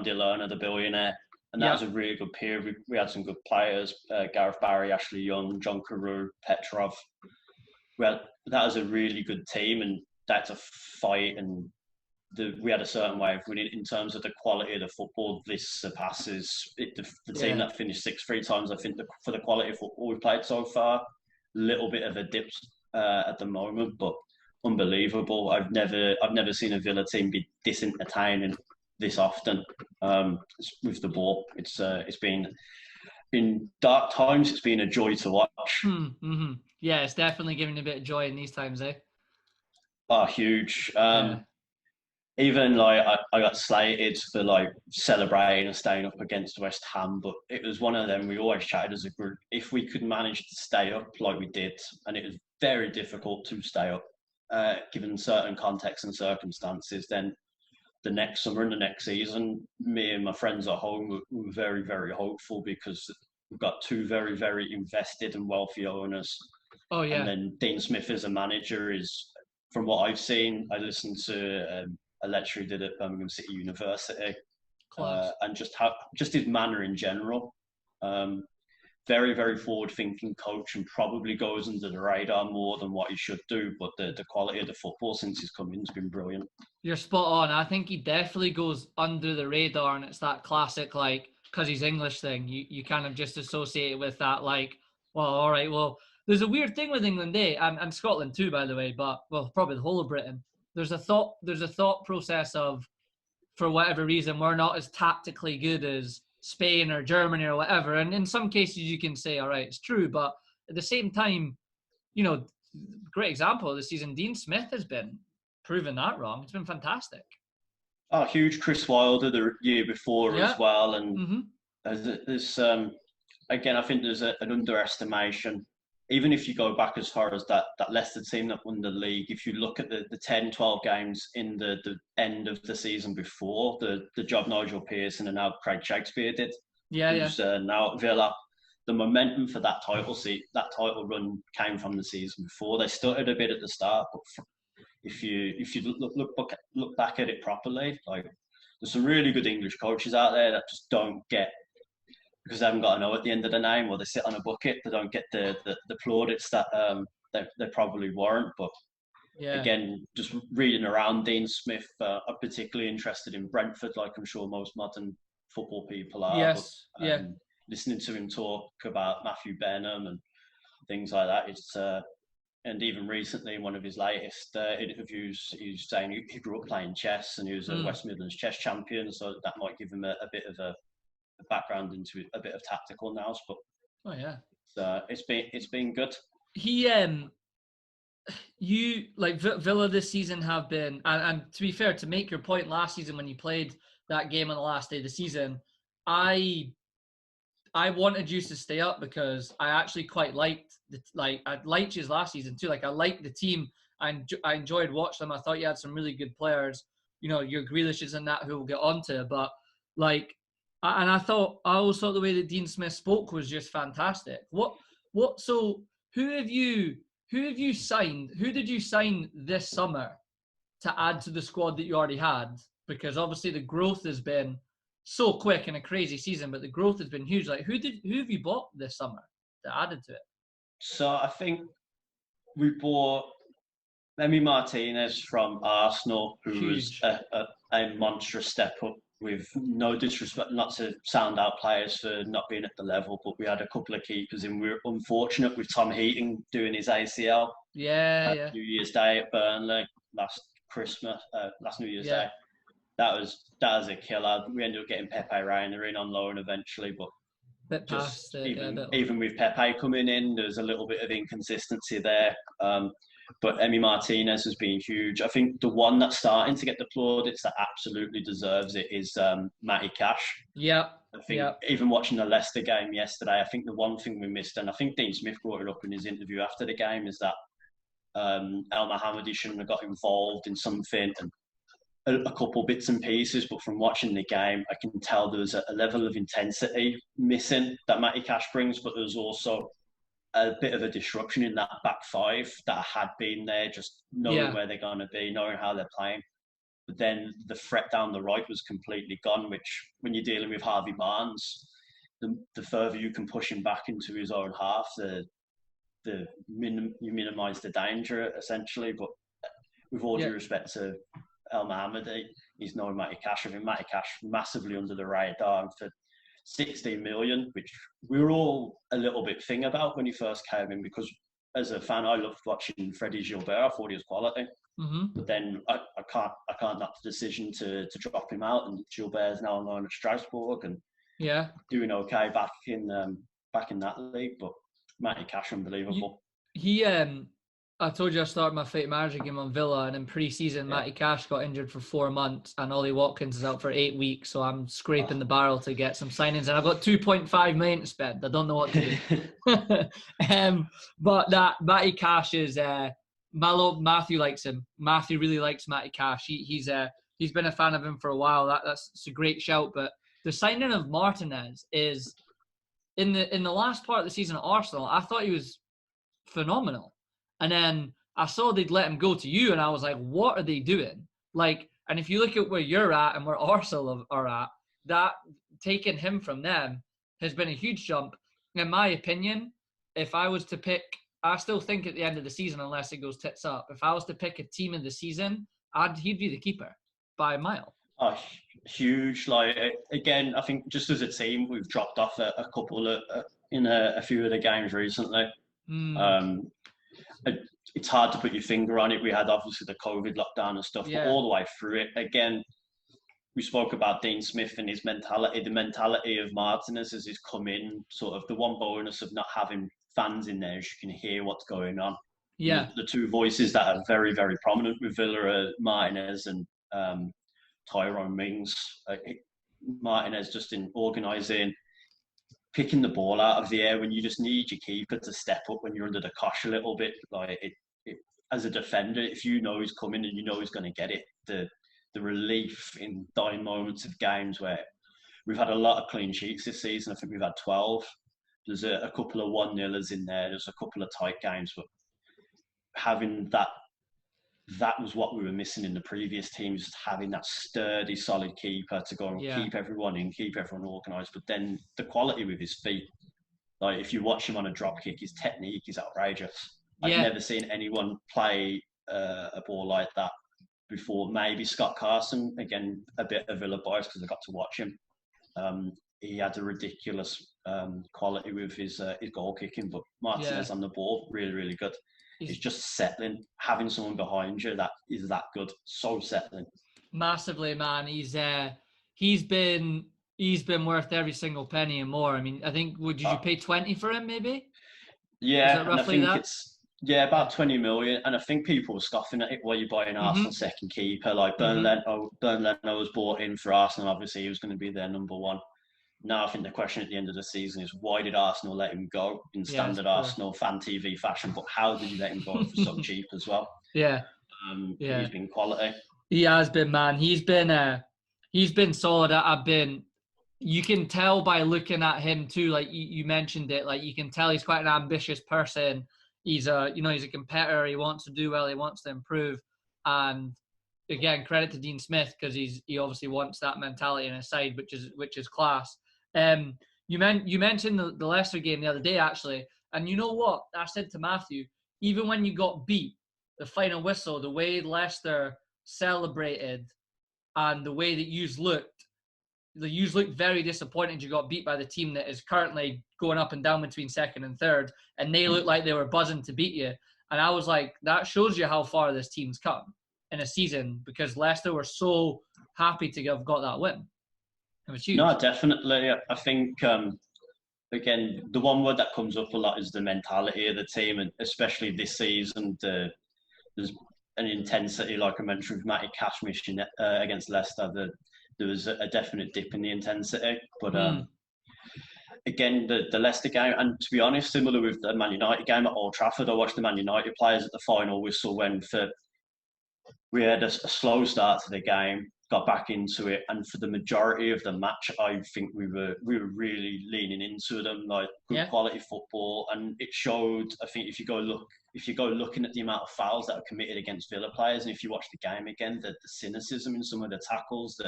Dion DeLerner, the billionaire. And that Yeah. was a really good period. We had some good players, Gareth Barry, Ashley Young, John Carew, Petrov. That was a really good team, and that's a fight. And we had a certain way of winning in terms of the quality of the football. This surpasses it, the team that finished 6 3 times. I think for the quality of football we've played so far, a little bit of a dip at the moment, but unbelievable. I've never seen a Villa team be this entertaining this often with the ball. It's been dark times. It's been a joy to watch. Mm-hmm. Yeah, it's definitely giving a bit of joy in these times, eh? Oh, huge. Yeah. Even like I got slated for like celebrating and staying up against West Ham, but it was one of them we always chatted as a group. If we could manage to stay up like we did, and it was very difficult to stay up given certain contexts and circumstances, then the next summer and the next season, me and my friends at home were very, very hopeful because we've got two very, very invested and wealthy owners. Oh, yeah. And then Dean Smith as a manager is, from what I've seen, I listened to a lecture he did at Birmingham City University, and just his manner in general. Very, very forward-thinking coach, and probably goes under the radar more than what he should do. But the quality of the football since he's come in has been brilliant. You're spot on. I think he definitely goes under the radar, and it's that classic, like, because he's English thing. You kind of just associate it with that, like, well, all right, well, there's a weird thing with England, and Scotland too, by the way, but, well, probably the whole of Britain. There's a thought process of, for whatever reason, we're not as tactically good as Spain or Germany or whatever. And in some cases you can say, all right, it's true. But at the same time, great example of the season, Dean Smith has been proven that wrong. It's been fantastic. Oh, huge. Chris Wilder the year before as well. And there's again, I think there's an underestimation. Even if you go back as far as that Leicester team that won the league, if you look at the 10, 12 games in the end of the season before, the job Nigel Pearson and now Craig Shakespeare did, who's now at Villa, the momentum for that title run came from the season before. They stuttered a bit at the start, but if you look back at it properly, like there's some really good English coaches out there that just don't get, because they haven't got an O at the end of the name, or they sit on a bucket, they don't get the plaudits that they probably warrant. But again, just reading around Dean Smith, I'm particularly interested in Brentford, like I'm sure most modern football people are. Yes, listening to him talk about Matthew Benham and things like that, it's and even recently in one of his latest interviews, he was saying he grew up playing chess and he was a West Midlands chess champion, so that might give him a bit of a background into a bit of tactical nous, but it's been good. You like Villa this season have been, and to be fair, to make your point, last season when you played that game on the last day of the season, I wanted you to stay up because I actually quite liked I liked you last season too. Like I liked the team. I enjoyed watching them. I thought you had some really good players. Your Grealishes and that who we'll get onto, but like. And I always thought the way that Dean Smith spoke was just fantastic. So who have you signed? Who did you sign this summer to add to the squad that you already had? Because obviously the growth has been so quick in a crazy season, but the growth has been huge. Like who have you bought this summer that added to it? So I think we bought Emi Martinez from Arsenal, who was a monstrous step up. With no disrespect, not to sound out players for not being at the level, but we had a couple of keepers and we were unfortunate with Tom Heaton doing his ACL. New Year's Day at Burnley last New Year's Day. That was a killer. We ended up getting Pepe Reina in on loan eventually, but even with Pepe coming in, there's a little bit of inconsistency there. But Emi Martinez has been huge. I think the one that's starting to get the plaudits that absolutely deserves it is Matty Cash. Yeah. I think even watching the Leicester game yesterday, I think the one thing we missed, and I think Dean Smith brought it up in his interview after the game, is that El Mohammadi shouldn't have got involved in something and a couple bits and pieces. But from watching the game, I can tell there was a level of intensity missing that Matty Cash brings, but there was also a bit of a disruption in that back five that had been there, just knowing where they're going to be, knowing how they're playing. But then the threat down the right was completely gone, which when you're dealing with Harvey Barnes, the further you can push him back into his own half, you minimise the danger, essentially. But with all due respect to El Mohammadi, he's no Matty Cash. I think Matty Cash massively under the radar for 16 million, which we were all a little bit thing about when he first came in, because as a fan, I loved watching Freddie Gilbert. I thought he was quality. Mm-hmm. But then I can't knock the decision to drop him out, and Gilbert's now on loan at Strasbourg and doing okay back in that league. But Matty Cash, unbelievable. I told you I started my Fate Manager game on Villa, and in pre-season, Matty Cash got injured for 4 months, and Ollie Watkins is out for 8 weeks. So I'm scraping the barrel to get some signings, and I've got 2.5 million to spend. I don't know what to do. But that Matty Cash is Matthew likes him. Matthew really likes Matty Cash. He's been a fan of him for a while. That's a great shout. But the signing of Martinez is in the last part of the season at Arsenal. I thought he was phenomenal. And then I saw they'd let him go to you, and I was like, what are they doing? Like, and if you look at where you're at and where Arsenal are at, that taking him from them has been a huge jump. In my opinion, if I was to pick, I still think at the end of the season, unless it goes tits up, if I was to pick a team of the season, he'd be the keeper by a mile. Oh, huge. Like, again, I think just as a team, we've dropped off a couple in a few of the games recently. It's hard to put your finger on it. We had obviously the COVID lockdown and stuff, but all the way through it, again, we spoke about Dean Smith and his mentality. The mentality of Martinez as he's come in, sort of the one bonus of not having fans in there is you can hear what's going on. Yeah. The two voices that are very, very prominent with Villa are Martinez and Tyrone Mings. Martinez just in organising, picking the ball out of the air when you just need your keeper to step up when you're under the cosh a little bit. Like as a defender, if you know he's coming and you know he's going to get it, the relief in dying moments of games where we've had a lot of clean sheets this season. I think we've had 12. There's a couple of 1-0ers in there. There's a couple of tight games, but having that was what we were missing in the previous teams, having that sturdy, solid keeper to go and keep everyone in, keep everyone organised. But then the quality with his feet, like if you watch him on a drop kick, his technique is outrageous. I've never seen anyone play a ball like that before. Maybe Scott Carson, again, a bit of Villa bias because I got to watch him. He had a ridiculous quality with his goal kicking, but Martinez on the ball, really, really good. He's just settling, having someone behind you that is that good, so settling. Massively, man. He's been worth every single penny and more. I mean, I think did you pay 20 for him maybe? Yeah, and I think it's about 20 million. And I think people were scoffing at it while you're buying Arsenal second keeper. Like Bernd Leno was bought in for Arsenal. Obviously, he was going to be their number one. Now I think the question at the end of the season is, why did Arsenal let him go in standard Arsenal fan TV fashion? But how did you let him go for so cheap as well? Yeah. He's been quality. He has been, man. He's been solid. You can tell by looking at him too, like you mentioned it, like you can tell he's quite an ambitious person. He's a competitor. He wants to do well. He wants to improve. And again, credit to Dean Smith because he obviously wants that mentality in his side, which is class. You mentioned the Leicester game the other day, actually, and you know what? I said to Matthew, even when you got beat, the final whistle, the way Leicester celebrated and the way that you looked very disappointed. You got beat by the team that is currently going up and down between second and third, and they looked like they were buzzing to beat you. And I was like, that shows you how far this team's come in a season because Leicester were so happy to have got that win. It was huge. No, definitely. I think, again, the one word that comes up a lot is the mentality of the team, and especially this season, there's an intensity, like I mentioned with Matty Cash missing against Leicester. There was a definite dip in the intensity. But again, the Leicester game, and to be honest, similar with the Man United game at Old Trafford, I watched the Man United players at the final whistle when we had a slow start to the game, got back into it, and for the majority of the match, I think we were really leaning into them, like good quality football, and it showed. I think if you go looking at the amount of fouls that are committed against Villa players, and if you watch the game again, the cynicism in some of the tackles,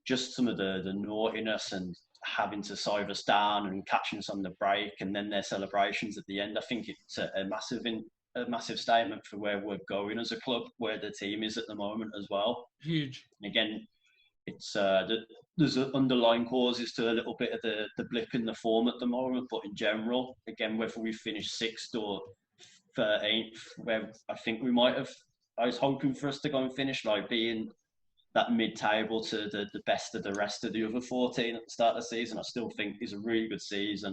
just some of the naughtiness and having to side us down and catching us on the break, and then their celebrations at the end. I think it's a massive statement for where we're going as a club, where the team is at the moment as well. Huge. And again, it's there's underlying causes to a little bit of the blip in the form at the moment, but in general, again, whether we finish 6th or 13th, where I think we might have, I was hoping for us to go and finish like being that mid-table to the best of the rest of the other 14 at the start of the season. I still think is a really good season.